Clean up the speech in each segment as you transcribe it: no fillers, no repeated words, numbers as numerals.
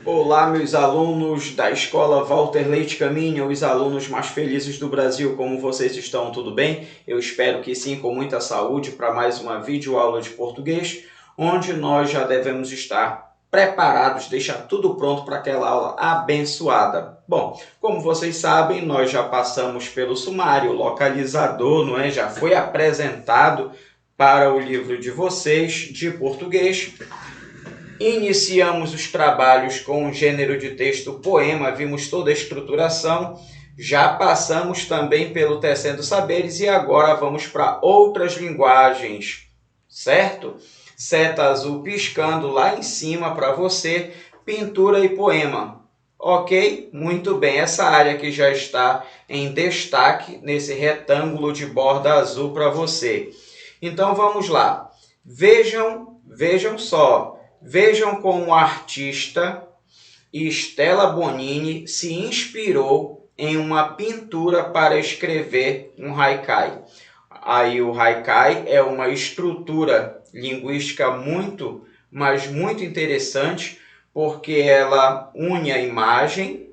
Olá, meus alunos da Escola Walter Leite Caminha, os alunos mais felizes do Brasil, como vocês estão? Tudo bem? Eu espero que sim, com muita saúde, para mais uma videoaula de português, onde nós já devemos estar preparados, deixar tudo pronto para aquela aula abençoada. Bom, como vocês sabem, nós já passamos pelo sumário, localizador, não é? Já foi apresentado para o livro de vocês de português. Iniciamos os trabalhos com o gênero de texto poema, vimos toda a estruturação, já passamos também pelo Tecendo Saberes e agora vamos para outras linguagens, certo? Seta azul piscando lá em cima para você, pintura e poema. Ok? Muito bem, essa área aqui já está em destaque nesse retângulo de borda azul para você. Então vamos lá. Vejam só. Vejam como a artista Stella Bonini se inspirou em uma pintura para escrever um haikai. Aí o haikai é uma estrutura linguística mas muito interessante, porque ela une a imagem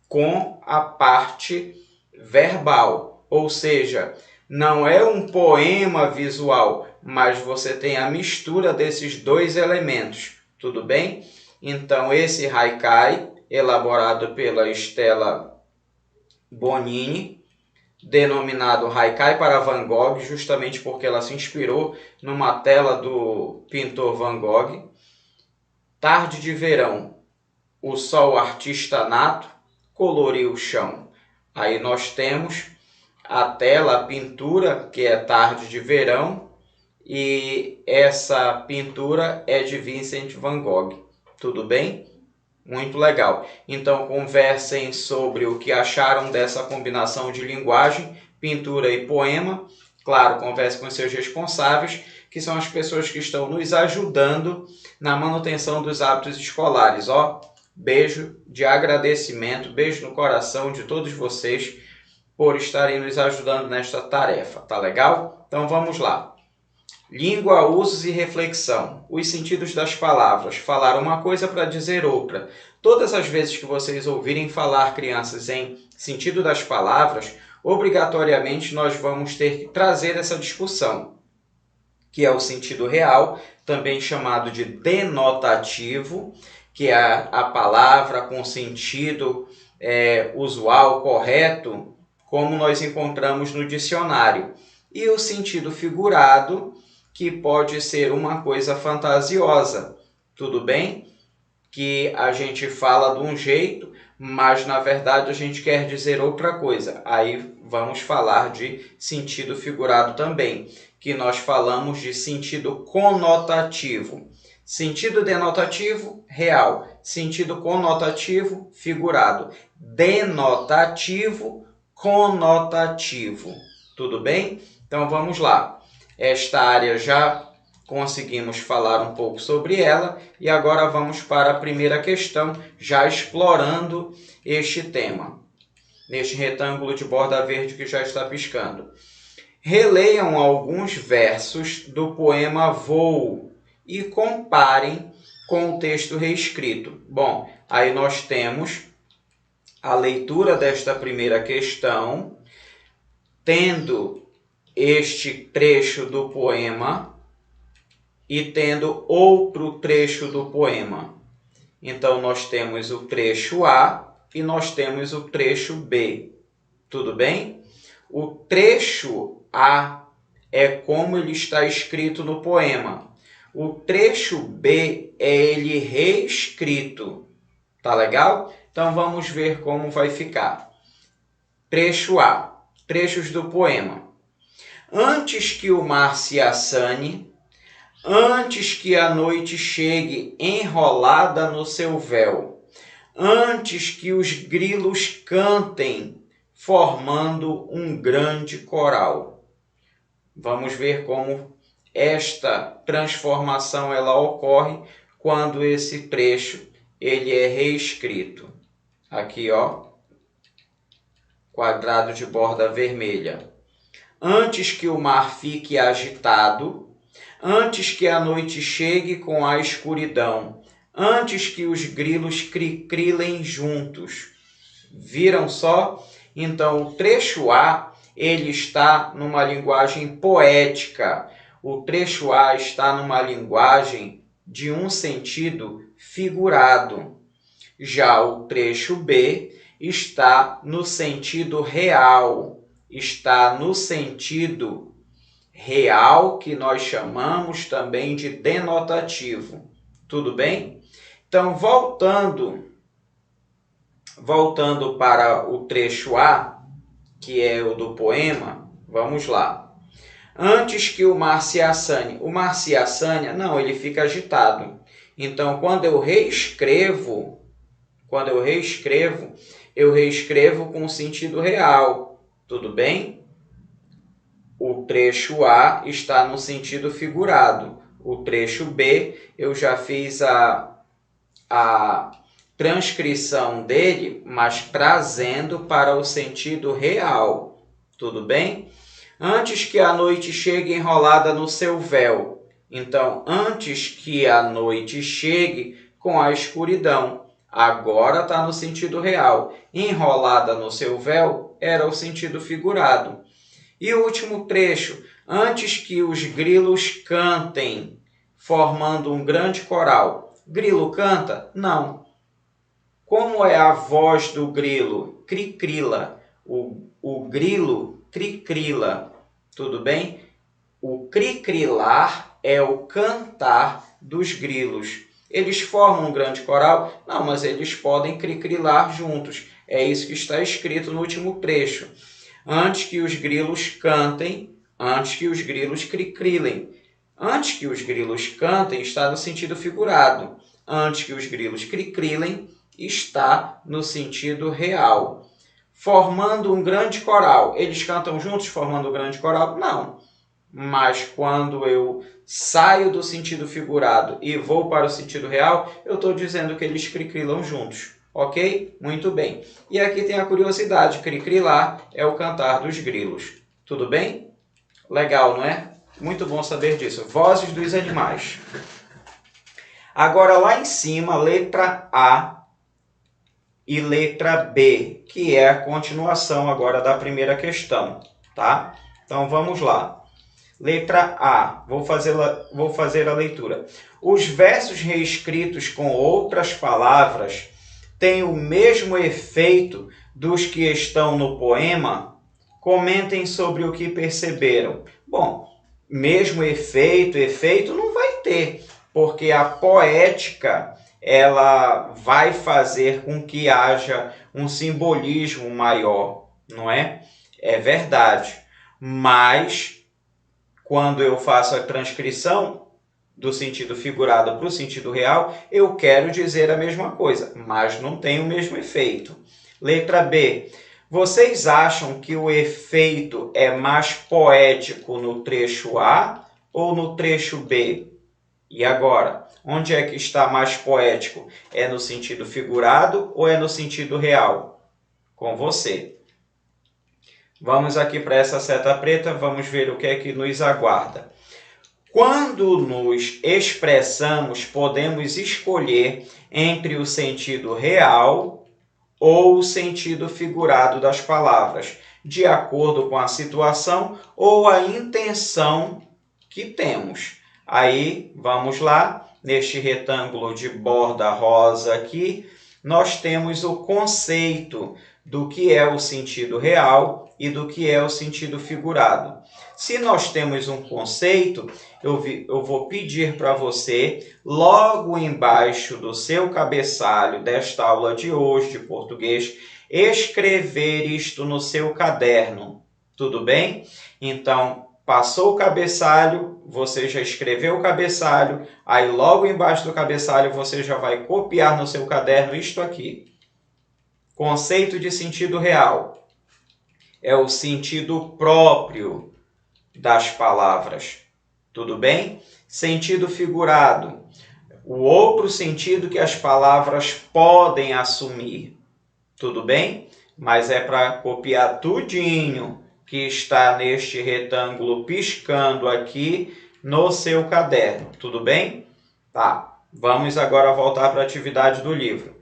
com a parte verbal, ou seja, não é um poema visual, mas você tem a mistura desses dois elementos, tudo bem? Então, esse haikai, elaborado pela Stella Bonini, denominado Haikai para Van Gogh, justamente porque ela se inspirou numa tela do pintor Van Gogh. Tarde de verão, o sol artista nato coloriu o chão. Aí nós temos a tela, a pintura, que é Tarde de Verão, e essa pintura é de Vincent van Gogh. Tudo bem? Muito legal. Então conversem sobre o que acharam dessa combinação de linguagem, pintura e poema. Claro, converse com seus responsáveis, que são as pessoas que estão nos ajudando na manutenção dos hábitos escolares. Beijo de agradecimento, beijo no coração de todos vocês por estarem nos ajudando nesta tarefa, tá legal? Então vamos lá. Língua, usos e reflexão. Os sentidos das palavras. Falar uma coisa para dizer outra. Todas as vezes que vocês ouvirem falar, crianças, em sentido das palavras, obrigatoriamente nós vamos ter que trazer essa discussão, que é o sentido real, também chamado de denotativo, que é a palavra com sentido usual, correto, como nós encontramos no dicionário. E o sentido figurado, que pode ser uma coisa fantasiosa, tudo bem? Que a gente fala de um jeito, mas na verdade a gente quer dizer outra coisa. Aí vamos falar de sentido figurado também, que nós falamos de sentido conotativo. Sentido denotativo, real. Sentido conotativo, figurado. Denotativo, conotativo. Tudo bem? Então vamos lá. Esta área já conseguimos falar um pouco sobre ela e agora vamos para a primeira questão, já explorando este tema, neste retângulo de borda verde que já está piscando. Releiam alguns versos do poema Voo e comparem com o texto reescrito. Bom, aí nós temos a leitura desta primeira questão, tendo este trecho do poema e tendo outro trecho do poema. Então, nós temos o trecho A e nós temos o trecho B. Tudo bem? O trecho A é como ele está escrito no poema. O trecho B é ele reescrito. Tá legal? Então, vamos ver como vai ficar. Trecho A. Trechos do poema. Antes que o mar se assane, antes que a noite chegue enrolada no seu véu, antes que os grilos cantem, formando um grande coral. Vamos ver como esta transformação ela ocorre quando esse trecho ele é reescrito. Aqui, quadrado de borda vermelha. Antes que o mar fique agitado, antes que a noite chegue com a escuridão, antes que os grilos cri-crilem juntos. Viram só? Então, o trecho A, ele está numa linguagem poética. O trecho A está numa linguagem de um sentido figurado. Já o trecho B está no sentido real. Está no sentido real, que nós chamamos também de denotativo. Tudo bem? Então, voltando para o trecho A, que é o do poema, vamos lá. Antes que o mar se assane. O mar se assane, não, ele fica agitado. Então, quando eu reescrevo, eu reescrevo com o sentido real. Tudo bem? O trecho A está no sentido figurado. O trecho B, eu já fiz a transcrição dele, mas trazendo para o sentido real. Tudo bem? Antes que a noite chegue enrolada no seu véu. Então, antes que a noite chegue com a escuridão. Agora está no sentido real. Enrolada no seu véu era o sentido figurado. E o último trecho. Antes que os grilos cantem, formando um grande coral. Grilo canta? Não. Como é a voz do grilo? Cricrila. O grilo cricrila. Tudo bem? O cricrilar é o cantar dos grilos. Eles formam um grande coral? Não, mas eles podem cricrilar juntos. É isso que está escrito no último trecho. Antes que os grilos cantem, antes que os grilos cricrilem. Antes que os grilos cantem está no sentido figurado. Antes que os grilos cricrilem está no sentido real. Formando um grande coral. Eles cantam juntos formando um grande coral? Não. Mas quando eu saio do sentido figurado e vou para o sentido real, eu estou dizendo que eles cricrilam juntos. Ok? Muito bem. E aqui tem a curiosidade. Cricrilar é o cantar dos grilos. Tudo bem? Legal, não é? Muito bom saber disso. Vozes dos animais. Agora, lá em cima, letra A e letra B, que é a continuação agora da primeira questão, tá? Então, vamos lá. Letra A, vou fazer a leitura. Os versos reescritos com outras palavras têm o mesmo efeito dos que estão no poema? Comentem sobre o que perceberam. Bom, mesmo efeito não vai ter, porque a poética ela vai fazer com que haja um simbolismo maior, não é? É verdade. Mas, quando eu faço a transcrição do sentido figurado para o sentido real, eu quero dizer a mesma coisa, mas não tem o mesmo efeito. Letra B. Vocês acham que o efeito é mais poético no trecho A ou no trecho B? E agora, onde é que está mais poético? É no sentido figurado ou é no sentido real? Com você. Vamos aqui para essa seta preta, vamos ver o que é que nos aguarda. Quando nos expressamos, podemos escolher entre o sentido real ou o sentido figurado das palavras, de acordo com a situação ou a intenção que temos. Aí, vamos lá, neste retângulo de borda rosa aqui, nós temos o conceito do que é o sentido real e do que é o sentido figurado. Se nós temos um conceito, eu vou pedir para você, logo embaixo do seu cabeçalho desta aula de hoje de português, escrever isto no seu caderno. Tudo bem? Então, passou o cabeçalho, você já escreveu o cabeçalho, aí logo embaixo do cabeçalho você já vai copiar no seu caderno isto aqui. Conceito de sentido real. É o sentido próprio das palavras. Tudo bem? Sentido figurado. O outro sentido que as palavras podem assumir. Tudo bem? Mas é para copiar tudinho que está neste retângulo piscando aqui no seu caderno. Tudo bem? Tá. Vamos agora voltar para a atividade do livro.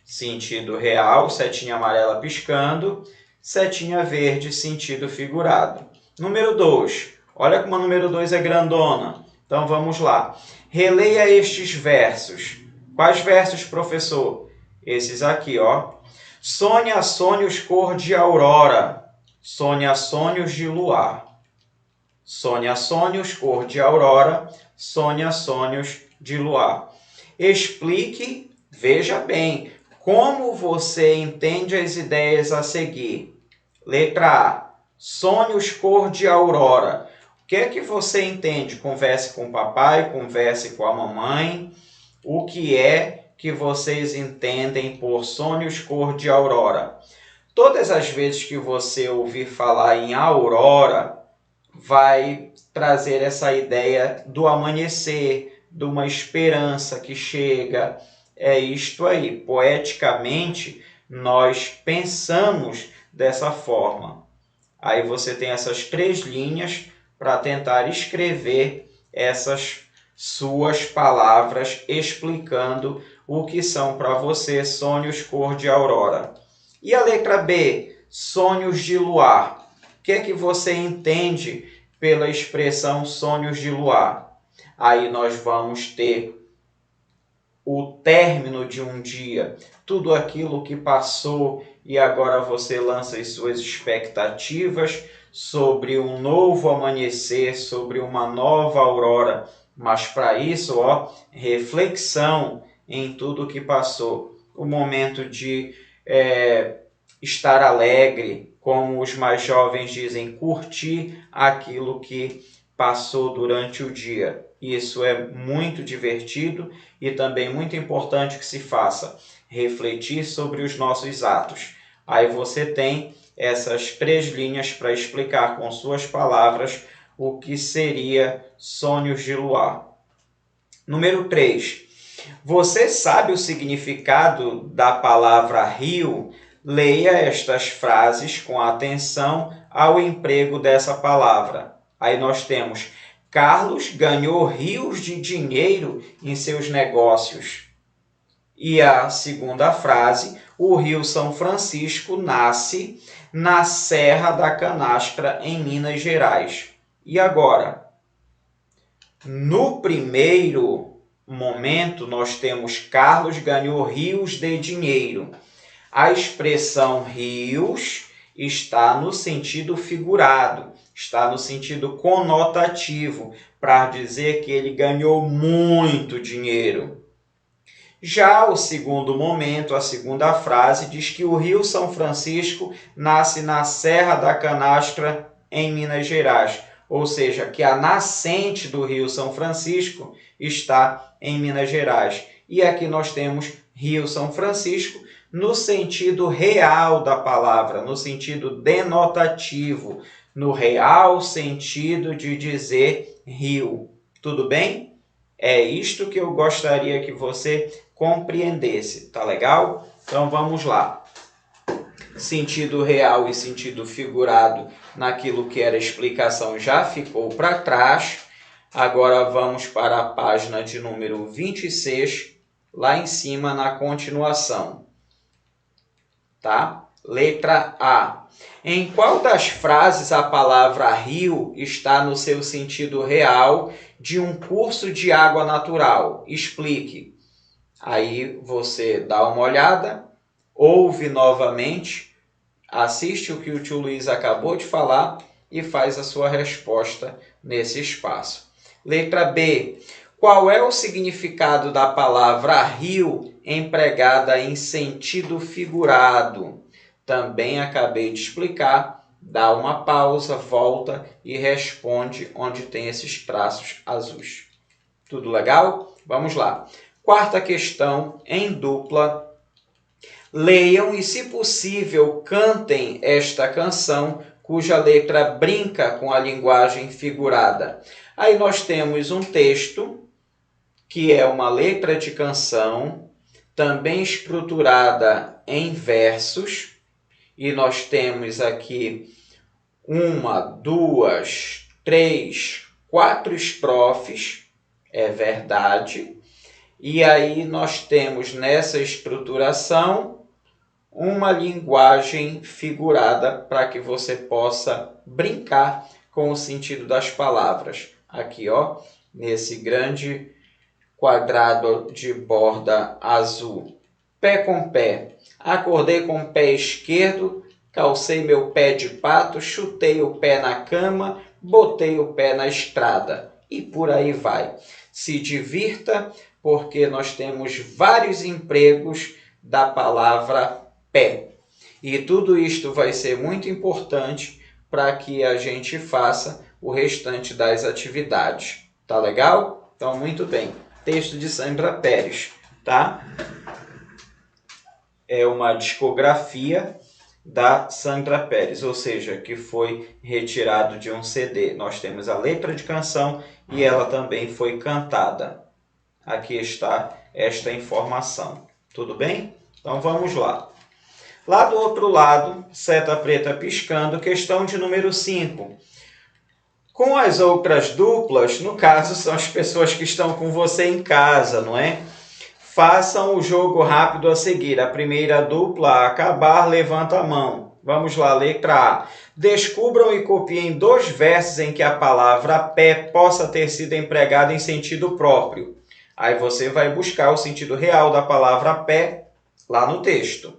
Sentido real, setinha amarela piscando, setinha verde, sentido figurado. Número 2. Olha como a número 2 é grandona. Então vamos lá. Releia estes versos. Quais versos, professor? Esses aqui, ó. Sonha sonhos cor de aurora. Sonha sonhos de luar. Sonha sonhos cor de aurora. Sonha sonhos de luar. Explique, veja bem, como você entende as ideias a seguir. Letra A. Sonhos cor de aurora. O que é que você entende? Converse com o papai, converse com a mamãe. O que é que vocês entendem por sonhos cor de aurora? Todas as vezes que você ouvir falar em aurora, vai trazer essa ideia do amanhecer, de uma esperança que chega. É isto aí. Poeticamente, nós pensamos dessa forma. Aí você tem essas 3 linhas para tentar escrever essas suas palavras explicando o que são para você sonhos cor de aurora. E a letra B, sonhos de luar. O que é que você entende pela expressão sonhos de luar? Aí nós vamos ter o término de um dia, tudo aquilo que passou e agora você lança as suas expectativas sobre um novo amanhecer, sobre uma nova aurora. Mas para isso, reflexão em tudo que passou. O momento de estar alegre, como os mais jovens dizem, curtir aquilo que passou durante o dia. Isso é muito divertido e também muito importante que se faça. Refletir sobre os nossos atos. Aí você tem essas 3 linhas para explicar com suas palavras o que seria sonhos de luar. Número 3. Você sabe o significado da palavra rio? Leia estas frases com atenção ao emprego dessa palavra. Aí nós temos: Carlos ganhou rios de dinheiro em seus negócios. E a segunda frase: o Rio São Francisco nasce na Serra da Canastra, em Minas Gerais. E agora? No primeiro momento, nós temos Carlos ganhou rios de dinheiro. A expressão rios está no sentido figurado, está no sentido conotativo, para dizer que ele ganhou muito dinheiro. Já o segundo momento, a segunda frase, diz que o Rio São Francisco nasce na Serra da Canastra, em Minas Gerais. Ou seja, que a nascente do Rio São Francisco está em Minas Gerais. E aqui nós temos Rio São Francisco no sentido real da palavra, no sentido denotativo, no real sentido de dizer rio. Tudo bem? É isto que eu gostaria que você compreendesse, tá legal? Então vamos lá. Sentido real e sentido figurado naquilo que era explicação já ficou para trás. Agora vamos para a página de número 26, lá em cima na continuação. Tá? Letra A. Em qual das frases a palavra rio está no seu sentido real de um curso de água natural? Explique. Aí você dá uma olhada, ouve novamente, assiste o que o tio Luiz acabou de falar e faz a sua resposta nesse espaço. Letra B. Qual é o significado da palavra rio empregada em sentido figurado? Também acabei de explicar. Dá uma pausa, volta e responde onde tem esses traços azuis. Tudo legal? Vamos lá. Quarta questão, em dupla. Leiam e, se possível, cantem esta canção, cuja letra brinca com a linguagem figurada. Aí nós temos um texto, que é uma letra de canção, também estruturada em versos. E nós temos aqui 1, 2, 3, 4 estrofes, é verdade. E aí nós temos nessa estruturação uma linguagem figurada para que você possa brincar com o sentido das palavras. Aqui, ó, nesse grande quadrado de borda azul. Pé com pé. Acordei com o pé esquerdo, calcei meu pé de pato, chutei o pé na cama, botei o pé na estrada. E por aí vai. Se divirta, porque nós temos vários empregos da palavra pé. E tudo isto vai ser muito importante para que a gente faça o restante das atividades. Tá legal? Então, muito bem. Texto de Sandra Pérez, tá? É uma discografia da Sandra Pérez, ou seja, que foi retirado de um CD. Nós temos a letra de canção e ela também foi cantada. Aqui está esta informação. Tudo bem? Então vamos lá. Lá do outro lado, seta preta piscando, questão de número 5. Com as outras duplas, no caso, são as pessoas que estão com você em casa, não é? Façam o jogo rápido a seguir. A primeira dupla a acabar, levanta a mão. Vamos lá, letra A. Descubram e copiem 2 versos em que a palavra pé possa ter sido empregada em sentido próprio. Aí você vai buscar o sentido real da palavra pé lá no texto.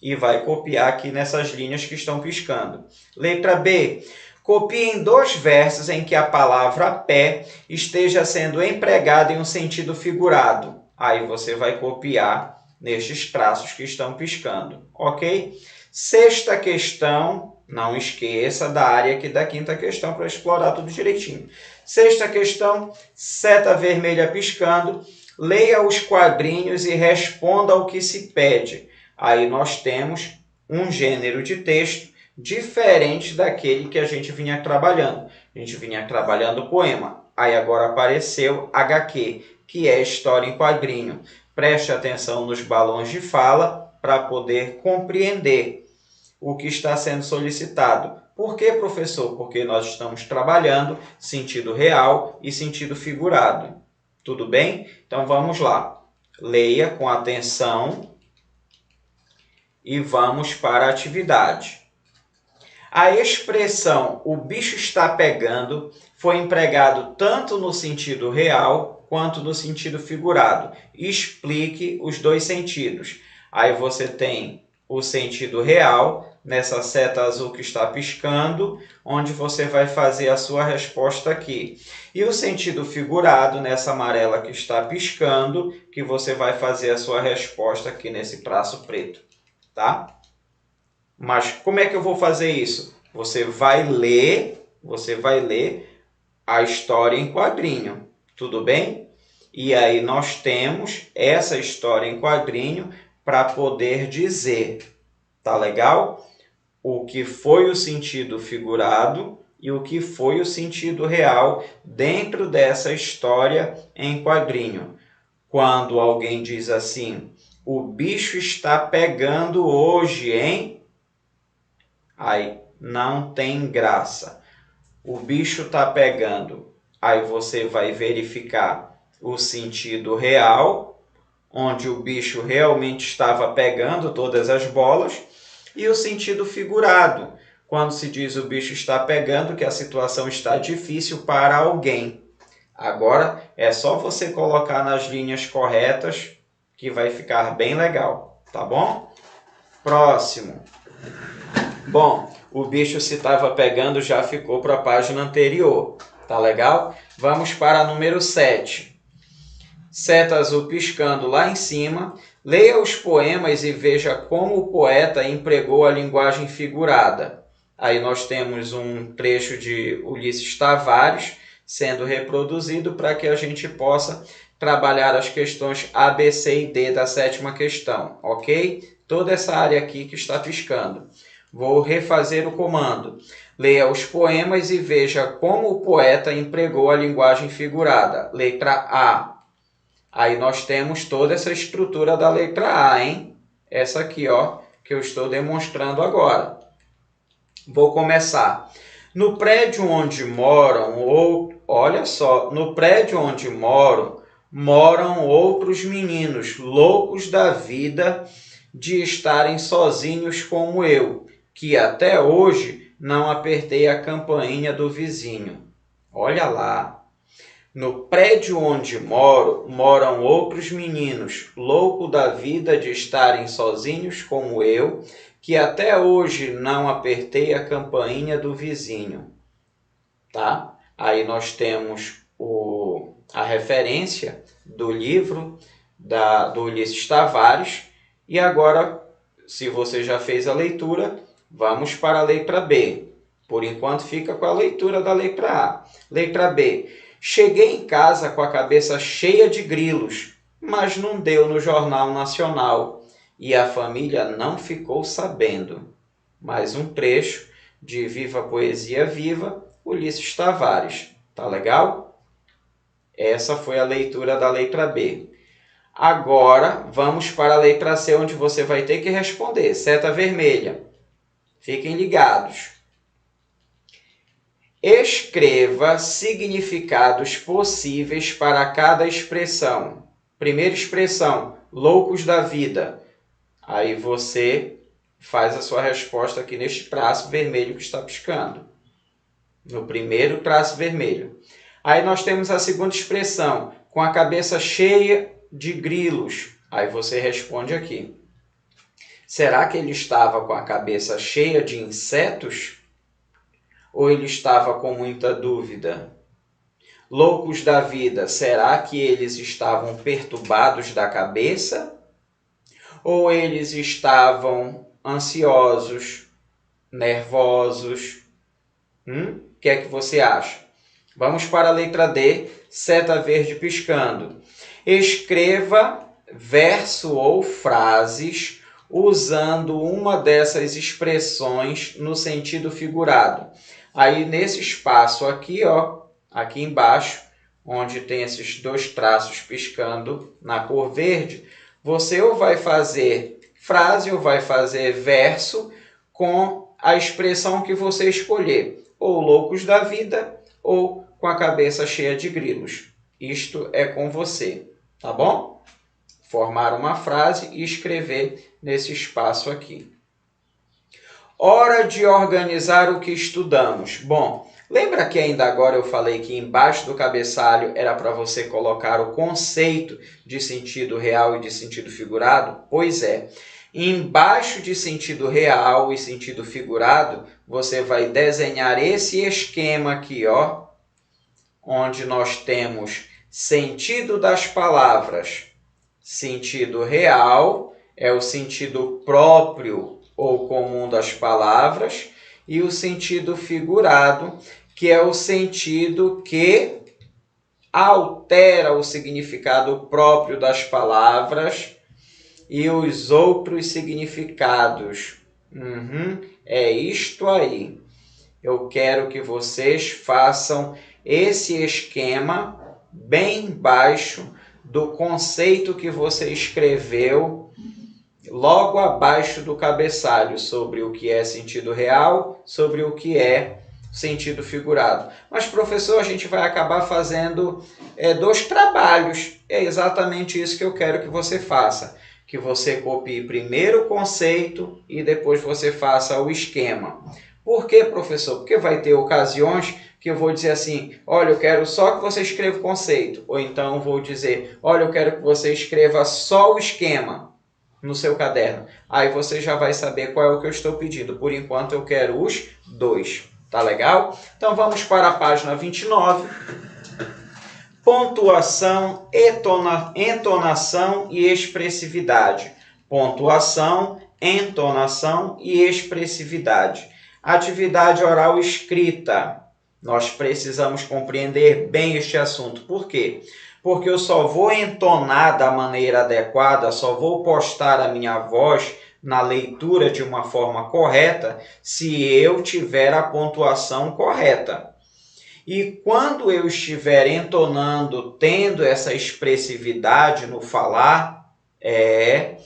E vai copiar aqui nessas linhas que estão piscando. Letra B. Copiem 2 versos em que a palavra pé esteja sendo empregada em um sentido figurado. Aí você vai copiar nestes traços que estão piscando, ok? Sexta questão, não esqueça da área aqui da quinta questão para explorar tudo direitinho. Sexta questão, seta vermelha piscando, leia os quadrinhos e responda ao que se pede. Aí nós temos um gênero de texto diferente daquele que a gente vinha trabalhando. A gente vinha trabalhando poema. Aí agora apareceu HQ, que é história em quadrinho. Preste atenção nos balões de fala para poder compreender o que está sendo solicitado. Por que, professor? Porque nós estamos trabalhando sentido real e sentido figurado. Tudo bem? Então vamos lá. Leia com atenção e vamos para a atividade. A expressão "o bicho está pegando" foi empregado tanto no sentido real quanto no sentido figurado. Explique os 2 sentidos. Aí você tem o sentido real, nessa seta azul que está piscando, onde você vai fazer a sua resposta aqui. E o sentido figurado, nessa amarela que está piscando, que você vai fazer a sua resposta aqui nesse traço preto. Tá? Mas como é que eu vou fazer isso? Você vai ler a história em quadrinho, tudo bem? E aí nós temos essa história em quadrinho para poder dizer, tá legal? O que foi o sentido figurado e o que foi o sentido real dentro dessa história em quadrinho. Quando alguém diz assim: "O bicho está pegando hoje, hein?" Aí não tem graça. O bicho está pegando. Aí você vai verificar o sentido real, onde o bicho realmente estava pegando todas as bolas, e o sentido figurado, quando se diz o bicho está pegando, que a situação está difícil para alguém. Agora é só você colocar nas linhas corretas que vai ficar bem legal, tá bom? Próximo. Bom, o bicho se estava pegando já ficou para a página anterior, tá legal? Vamos para a número 7. Seta azul piscando lá em cima. Leia os poemas e veja como o poeta empregou a linguagem figurada. Aí nós temos um trecho de Ulisses Tavares sendo reproduzido para que a gente possa trabalhar as questões A, B, C e D da 7ª questão, ok? Toda essa área aqui que está piscando. Vou refazer o comando. Leia os poemas e veja como o poeta empregou a linguagem figurada. Letra A. Aí nós temos toda essa estrutura da letra A, hein? Essa aqui, ó, que eu estou demonstrando agora. Vou começar. No prédio onde moram, olha só, no prédio onde moram, moram outros meninos, loucos da vida de estarem sozinhos como eu, que até hoje não apertei a campainha do vizinho. Olha lá. No prédio onde moro, moram outros meninos, loucos da vida de estarem sozinhos como eu, que até hoje não apertei a campainha do vizinho. Tá? Aí nós temos a referência do livro do Ulisses Tavares. E agora, se você já fez a leitura, vamos para a letra B. Por enquanto fica com a leitura da letra A. Letra B. Cheguei em casa com a cabeça cheia de grilos, mas não deu no Jornal Nacional e a família não ficou sabendo. Mais um trecho de Viva Poesia Viva, Ulisses Tavares. Tá legal? Essa foi a leitura da letra B. Agora, vamos para a letra C, onde você vai ter que responder. Seta vermelha. Fiquem ligados. Escreva significados possíveis para cada expressão. Primeira expressão, loucos da vida. Aí você faz a sua resposta aqui neste traço vermelho que está piscando. No primeiro traço vermelho. Aí nós temos a segunda expressão, com a cabeça cheia de grilos. Aí você responde aqui. Será que ele estava com a cabeça cheia de insetos? Ou ele estava com muita dúvida? Loucos da vida, será que eles estavam perturbados da cabeça? Ou eles estavam ansiosos, nervosos? O que é que você acha? Vamos para a letra D, seta verde piscando. Escreva verso ou frases usando uma dessas expressões no sentido figurado. Aí nesse espaço aqui, ó, aqui embaixo, onde tem esses dois traços piscando na cor verde, você ou vai fazer frase ou vai fazer verso com a expressão que você escolher, ou loucos da vida ou com a cabeça cheia de grilos. Isto é com você, tá bom? Formar uma frase e escrever nesse espaço aqui. Hora de organizar o que estudamos. Bom, lembra que ainda agora eu falei que embaixo do cabeçalho era para você colocar o conceito de sentido real e de sentido figurado? Pois é. Embaixo de sentido real e sentido figurado, você vai desenhar esse esquema aqui, ó, onde nós temos sentido das palavras. Sentido real é o sentido próprio ou comum das palavras, e o sentido figurado, que é o sentido que altera o significado próprio das palavras e os outros significados. É isto aí. Eu quero que vocês façam esse esquema bem embaixo do conceito que você escreveu logo abaixo do cabeçalho, sobre o que é sentido real, sobre o que é sentido figurado. Mas, professor, a gente vai acabar fazendo dois trabalhos. É exatamente isso que eu quero que você faça. Que você copie primeiro o conceito e depois você faça o esquema. Por quê, professor? Porque vai ter ocasiões que eu vou dizer assim, olha, eu quero só que você escreva o conceito. Ou então eu vou dizer, olha, eu quero que você escreva só o esquema no seu caderno. Aí você já vai saber qual é o que eu estou pedindo. Por enquanto eu quero os dois. Tá legal? Então vamos para a página 29. Pontuação, entonação e expressividade. Pontuação, entonação e expressividade. Atividade oral escrita. Nós precisamos compreender bem este assunto. Por quê? Porque eu só vou entonar da maneira adequada, só vou postar a minha voz na leitura de uma forma correta se eu tiver a pontuação correta. E quando eu estiver entonando, tendo essa expressividade no falar, é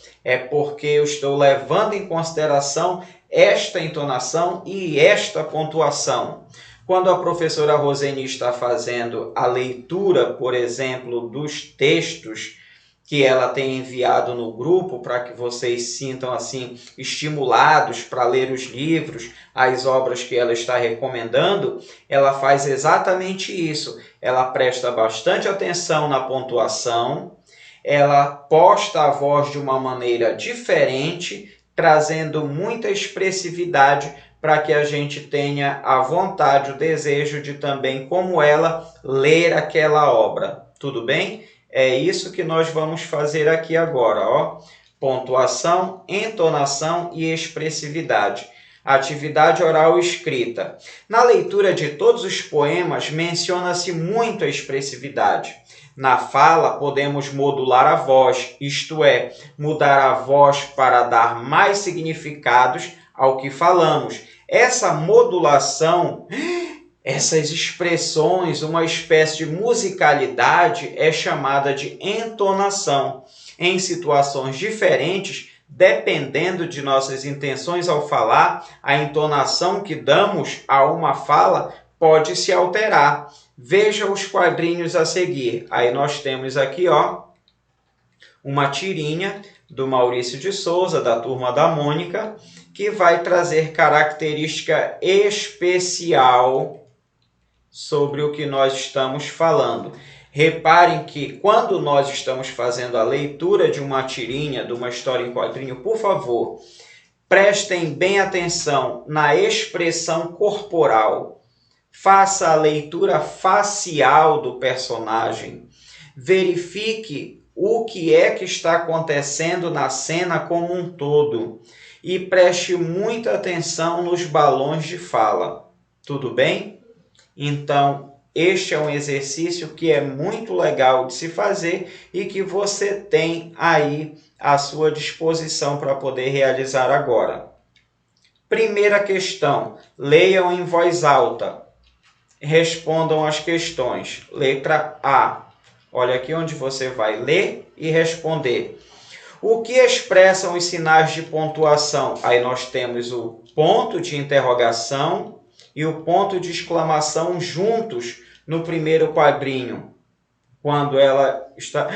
porque eu estou levando em consideração esta entonação e esta pontuação. Quando a professora Roseni está fazendo a leitura, por exemplo, dos textos que ela tem enviado no grupo para que vocês sintam assim estimulados para ler os livros, as obras que ela está recomendando, ela faz exatamente isso. Ela presta bastante atenção na pontuação, ela posta a voz de uma maneira diferente, trazendo muita expressividade para que a gente tenha a vontade, o desejo de também, como ela, ler aquela obra. Tudo bem? É isso que nós vamos fazer aqui agora, ó. Pontuação, entonação e expressividade. Atividade oral escrita. Na leitura de todos os poemas, menciona-se muito a expressividade. Na fala, podemos modular a voz, isto é, mudar a voz para dar mais significados ao que falamos. Essa modulação, essas expressões, uma espécie de musicalidade, é chamada de entonação. Em situações diferentes, dependendo de nossas intenções ao falar, a entonação que damos a uma fala pode se alterar. Veja os quadrinhos a seguir. Aí nós temos aqui, ó, uma tirinha do Maurício de Souza, da Turma da Mônica, que vai trazer característica especial sobre o que nós estamos falando. Reparem que quando nós estamos fazendo a leitura de uma tirinha, de uma história em quadrinho, por favor, prestem bem atenção na expressão corporal. Faça a leitura facial do personagem. Verifique o que é que está acontecendo na cena como um todo. E preste muita atenção nos balões de fala. Tudo bem? Então, este é um exercício que é muito legal de se fazer e que você tem aí à sua disposição para poder realizar agora. Primeira questão, leiam em voz alta. Respondam as questões. Letra A. Olha aqui onde você vai ler e responder. O que expressam os sinais de pontuação? Aí nós temos o ponto de interrogação e o ponto de exclamação juntos no primeiro quadrinho. Quando ela está,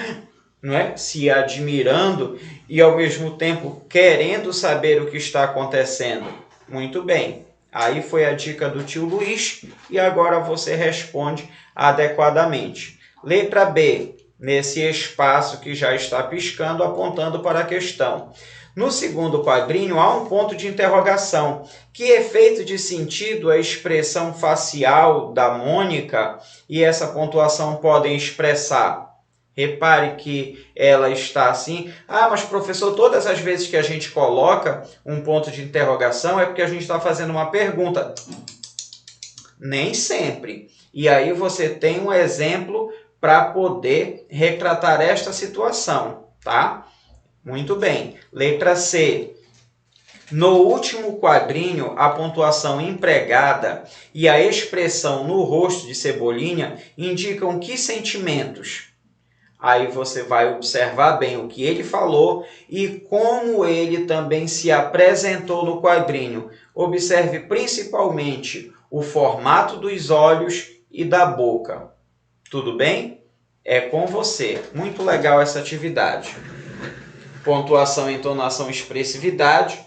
não é, se admirando e ao mesmo tempo querendo saber o que está acontecendo. Muito bem. Aí foi a dica do tio Luiz e agora você responde adequadamente. Letra B, nesse espaço que já está piscando, apontando para a questão. No segundo quadrinho, há um ponto de interrogação. Que efeito de sentido a expressão facial da Mônica e essa pontuação podem expressar? Repare que ela está assim. Ah, mas professor, todas as vezes que a gente coloca um ponto de interrogação é porque a gente está fazendo uma pergunta. Nem sempre. E aí você tem um exemplo para poder retratar esta situação, tá? Muito bem. Letra C. No último quadrinho, a pontuação empregada e a expressão no rosto de Cebolinha indicam que sentimentos? Aí você vai observar bem o que ele falou e como ele também se apresentou no quadrinho. Observe principalmente o formato dos olhos e da boca. Tudo bem? É com você. Muito legal essa atividade. Pontuação, entonação, expressividade.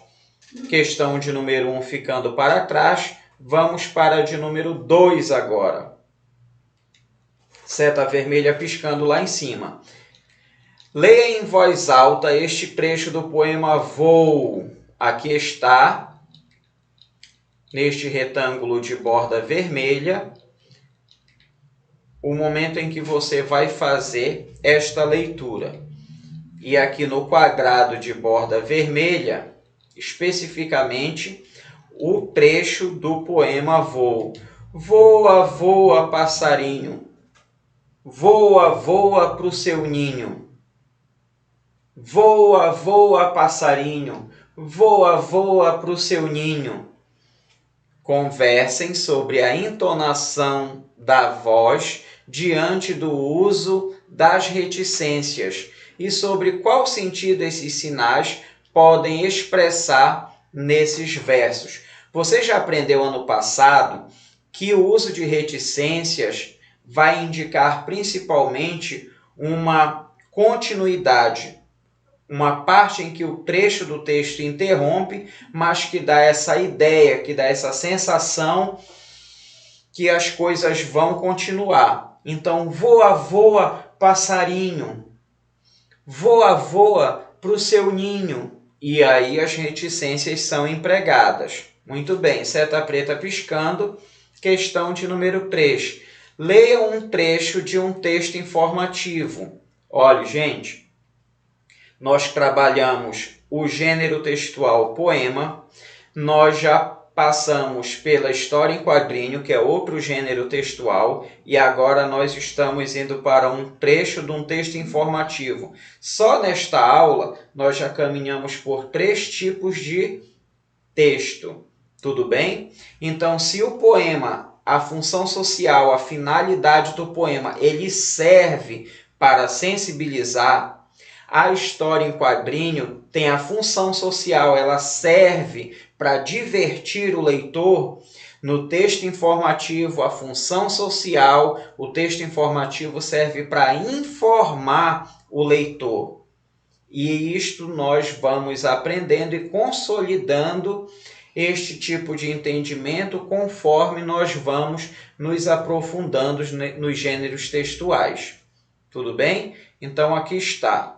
Questão de número 1 ficando para trás. Vamos para a de número 2 agora. Seta vermelha piscando lá em cima. Leia em voz alta este trecho do poema Voo. Aqui está, neste retângulo de borda vermelha, o momento em que você vai fazer esta leitura. E aqui no quadrado de borda vermelha, especificamente, o trecho do poema Voo. Voa, voa, passarinho. Voa, voa para o seu ninho. Voa, voa, passarinho. Voa, voa para o seu ninho. Conversem sobre a entonação da voz diante do uso das reticências e sobre qual sentido esses sinais podem expressar nesses versos. Você já aprendeu ano passado que o uso de reticências vai indicar principalmente uma continuidade, uma parte em que o trecho do texto interrompe, mas que dá essa ideia, que dá essa sensação que as coisas vão continuar. Então, voa, voa, passarinho, voa, voa para o seu ninho. E aí as reticências são empregadas. Muito bem, seta preta piscando. Questão de número 3. Leia um trecho de um texto informativo. Olha, gente, nós trabalhamos o gênero textual poema, nós já passamos pela história em quadrinho, que é outro gênero textual, e agora nós estamos indo para um trecho de um texto informativo. Só nesta aula, nós já caminhamos por 3 tipos de texto. Tudo bem? Então, se o poema, a função social, a finalidade do poema, ele serve para sensibilizar, a história em quadrinho tem a função social, ela serve para divertir o leitor. No texto informativo, a função social, o texto informativo serve para informar o leitor. E isto nós vamos aprendendo e consolidando este tipo de entendimento conforme nós vamos nos aprofundando nos gêneros textuais. Tudo bem? Então aqui está.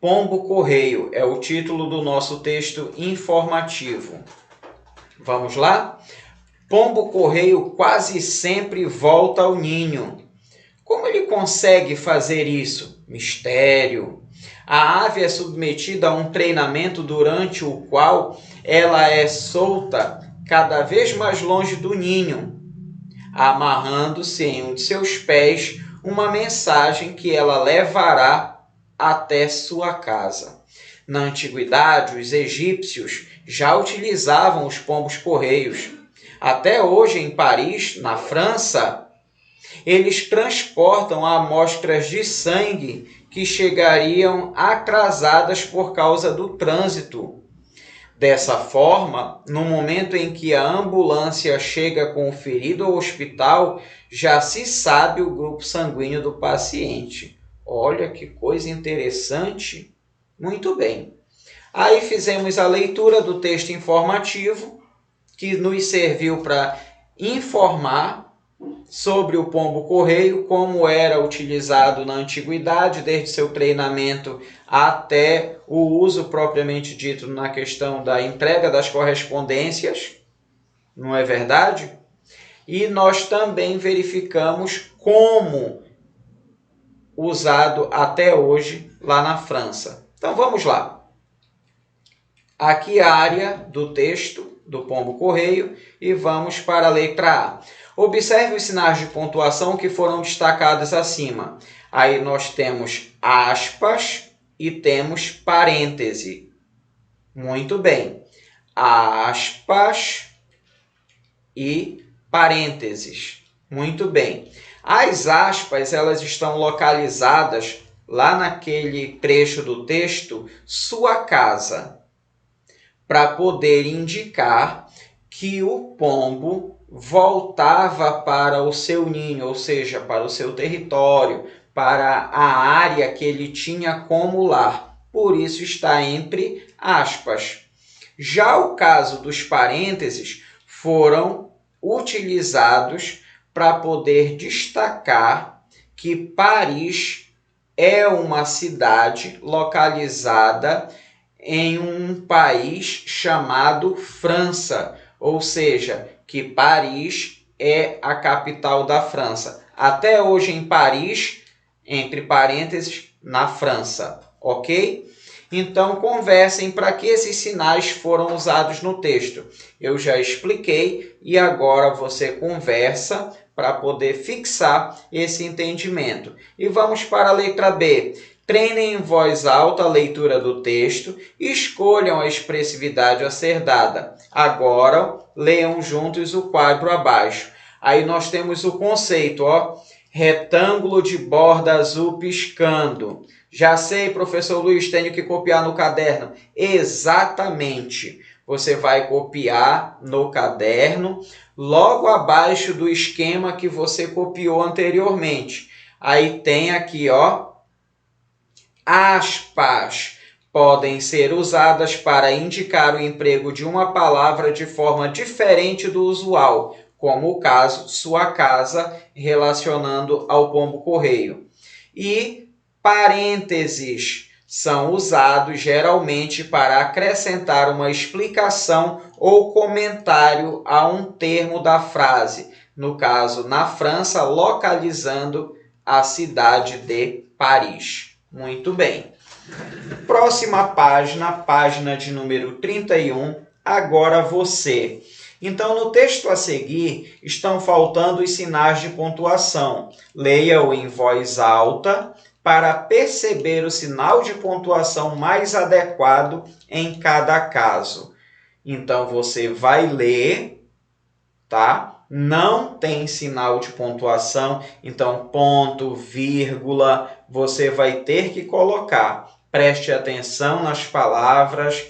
Pombo Correio é o título do nosso texto informativo. Vamos lá? Pombo Correio quase sempre volta ao ninho. Como ele consegue fazer isso? Mistério. A ave é submetida a um treinamento durante o qual ela é solta cada vez mais longe do ninho, amarrando-se em um de seus pés uma mensagem que ela levará até sua casa. Na antiguidade, os egípcios já utilizavam os pombos-correios. Até hoje, em Paris, na França, eles transportam amostras de sangue que chegariam atrasadas por causa do trânsito. Dessa forma, no momento em que a ambulância chega com o ferido ao hospital, já se sabe o grupo sanguíneo do paciente. Olha que coisa interessante. Muito bem. Aí fizemos a leitura do texto informativo, que nos serviu para informar sobre o pombo-correio, como era utilizado na antiguidade, desde seu treinamento até o uso propriamente dito na questão da entrega das correspondências. Não é verdade? E nós também verificamos como usado até hoje lá na França. Então vamos lá. Aqui a área do texto do pombo-correio e vamos para a letra A. Observe os sinais de pontuação que foram destacados acima. Aí nós temos aspas e temos parêntese. Muito bem. Aspas e parênteses. Muito bem. As aspas, elas estão localizadas lá naquele trecho do texto, sua casa, para poder indicar que o pombo voltava para o seu ninho, ou seja, para o seu território, para a área que ele tinha como lar. Por isso está entre aspas. Já o caso dos parênteses foram utilizados para poder destacar que Paris é uma cidade localizada em um país chamado França, ou seja, que Paris é a capital da França. Até hoje em Paris, entre parênteses, na França, ok? Então, conversem para que esses sinais foram usados no texto. Eu já expliquei e agora você conversa para poder fixar esse entendimento. E vamos para a letra B. Treinem em voz alta a leitura do texto e escolham a expressividade a ser dada. Agora, leiam juntos o quadro abaixo. Aí nós temos o conceito, ó, retângulo de borda azul piscando. Já sei, professor Luiz, tenho que copiar no caderno. Exatamente. Você vai copiar no caderno, logo abaixo do esquema que você copiou anteriormente. Aí tem aqui, ó, aspas. Podem ser usadas para indicar o emprego de uma palavra de forma diferente do usual, como o caso sua casa, relacionando ao pombo-correio. E parênteses são usados geralmente para acrescentar uma explicação ou comentário a um termo da frase, no caso, na França, localizando a cidade de Paris. Muito bem. Próxima página, página de número 31, agora você. Então, no texto a seguir, estão faltando os sinais de pontuação. Leia-o em voz alta para perceber o sinal de pontuação mais adequado em cada caso. Então, você vai ler, tá? Não tem sinal de pontuação, então ponto, vírgula, você vai ter que colocar. Preste atenção nas palavras,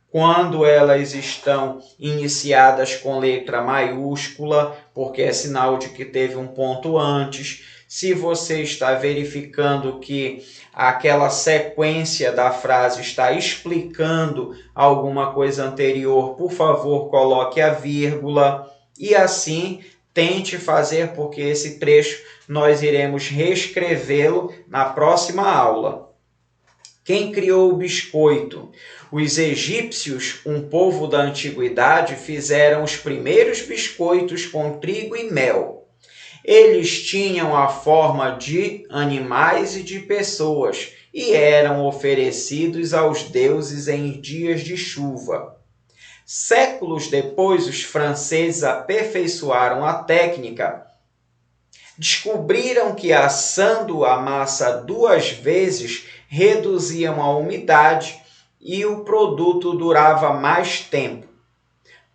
quando elas estão iniciadas com letra maiúscula, porque é sinal de que teve um ponto antes. Se você está verificando que aquela sequência da frase está explicando alguma coisa anterior, por favor, coloque a vírgula. E assim, tente fazer, porque esse trecho nós iremos reescrevê-lo na próxima aula. Quem criou o biscoito? Os egípcios, um povo da antiguidade, fizeram os primeiros biscoitos com trigo e mel. Eles tinham a forma de animais e de pessoas e eram oferecidos aos deuses em dias de chuva. Séculos depois, os franceses aperfeiçoaram a técnica. Descobriram que assando a massa 2 vezes reduziam a umidade e o produto durava mais tempo.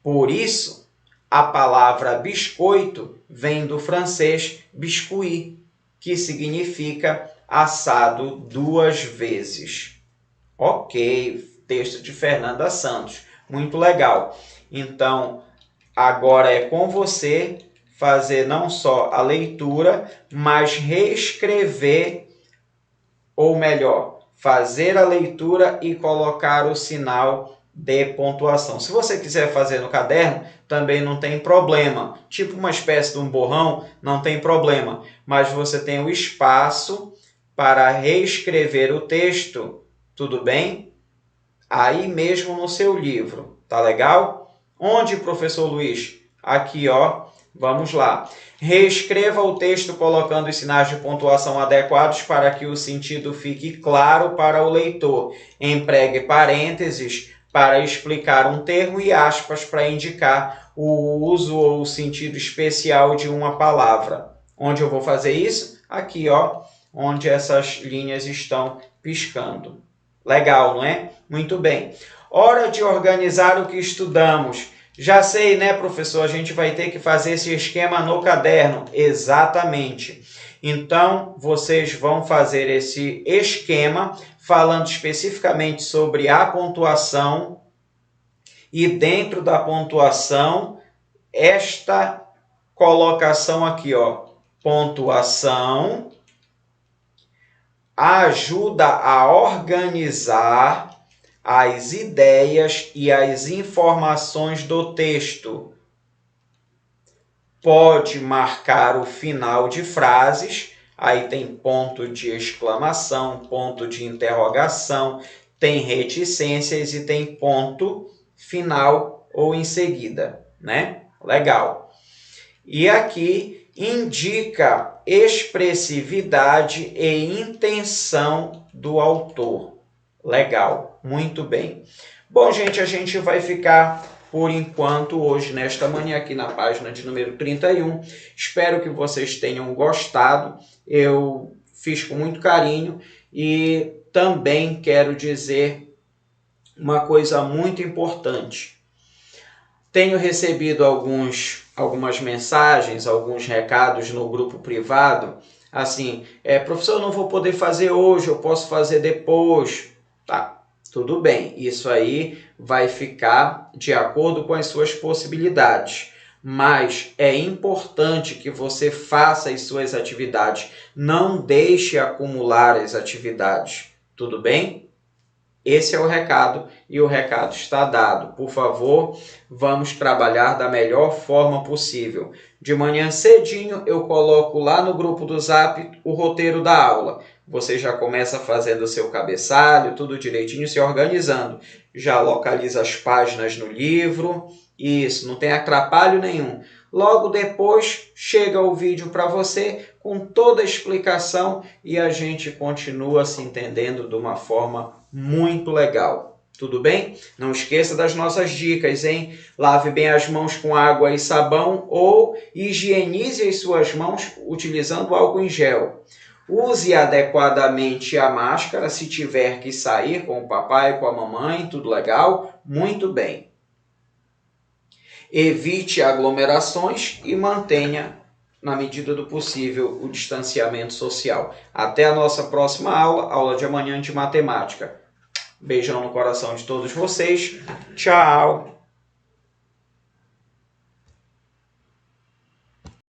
Por isso, a palavra biscoito vem do francês biscuit, que significa assado 2 vezes. Ok, texto de Fernanda Santos. Muito legal. Então, agora é com você fazer não só a leitura, mas reescrever, ou melhor, fazer a leitura e colocar o sinal de pontuação. Se você quiser fazer no caderno, também não tem problema. Tipo uma espécie de um borrão, não tem problema. Mas você tem o espaço para reescrever o texto, tudo bem? Aí mesmo no seu livro, tá legal? Onde, professor Luiz? Aqui, ó. Vamos lá. Reescreva o texto colocando os sinais de pontuação adequados para que o sentido fique claro para o leitor. Empregue parênteses para explicar um termo e aspas para indicar o uso ou o sentido especial de uma palavra. Onde eu vou fazer isso? Aqui, ó, onde essas linhas estão piscando. Legal, não é? Muito bem. Hora de organizar o que estudamos. Já sei, né, professor? A gente vai ter que fazer esse esquema no caderno. Exatamente. Então, vocês vão fazer esse esquema falando especificamente sobre a pontuação e dentro da pontuação, esta colocação aqui, ó. Pontuação ajuda a organizar as ideias e as informações do texto. Pode marcar o final de frases, aí tem ponto de exclamação, ponto de interrogação, tem reticências e tem ponto final ou em seguida, né? Legal. E aqui indica expressividade e intenção do autor. Legal, muito bem. Bom, gente, a gente vai ficar por enquanto hoje, nesta manhã, aqui na página de número 31. Espero que vocês tenham gostado. Eu fiz com muito carinho e também quero dizer uma coisa muito importante. Tenho recebido algumas mensagens, alguns recados no grupo privado, assim, professor, eu não vou poder fazer hoje, eu posso fazer depois. Tá, tudo bem, isso aí vai ficar de acordo com as suas possibilidades. mas é importante que você faça as suas atividades. Não deixe acumular as atividades, tudo bem? Esse é o recado e o recado está dado. Por favor, vamos trabalhar da melhor forma possível. De manhã cedinho eu coloco lá no grupo do Zap o roteiro da aula. Você já começa fazendo o seu cabeçalho, tudo direitinho, se organizando. Já localiza as páginas no livro. Isso, não tem atrapalho nenhum. Logo depois chega o vídeo para você com toda a explicação e a gente continua se entendendo de uma forma muito legal. Tudo bem? Não esqueça das nossas dicas, hein? Lave bem as mãos com água e sabão ou higienize as suas mãos utilizando álcool em gel. Use adequadamente a máscara se tiver que sair com o papai, com a mamãe, tudo legal? Muito bem. Evite aglomerações e mantenha, na medida do possível, o distanciamento social. Até a nossa próxima aula, aula de amanhã de matemática. Beijão no coração de todos vocês. Tchau!